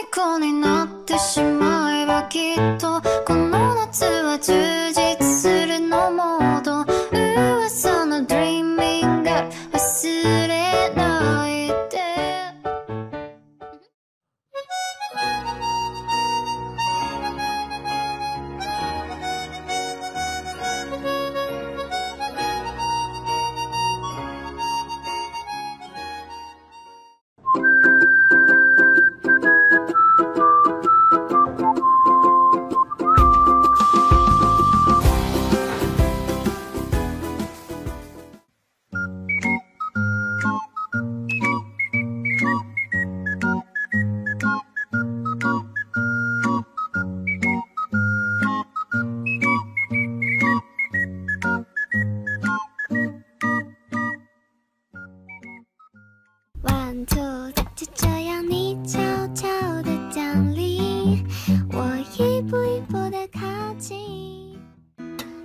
虜になってしまえばきっとこの夏は充実するのモード噂の Dreaming Up 忘れないでOne two， 就这样你悄悄地降临，我一步一步地靠近。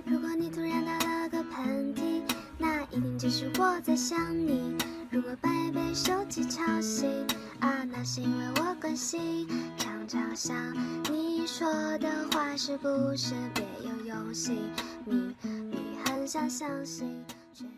如果你突然打了个喷嚏，那一定只是我在想你。如果半夜被手机吵醒，啊，那是因为我关心。常常想你说的话是不是别有用心？你很想相信，却有人。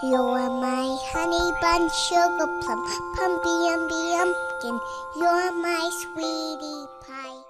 You are my honey bun, sugar plum, pumpy umby umpkin. You are my sweetie pie.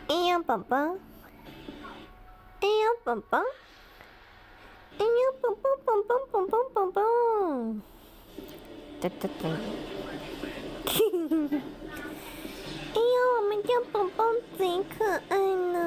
Iya papa. Iya papa. Iya papa papa papa papa. Tututu. 哎呀，我们家宝宝贼可爱呢。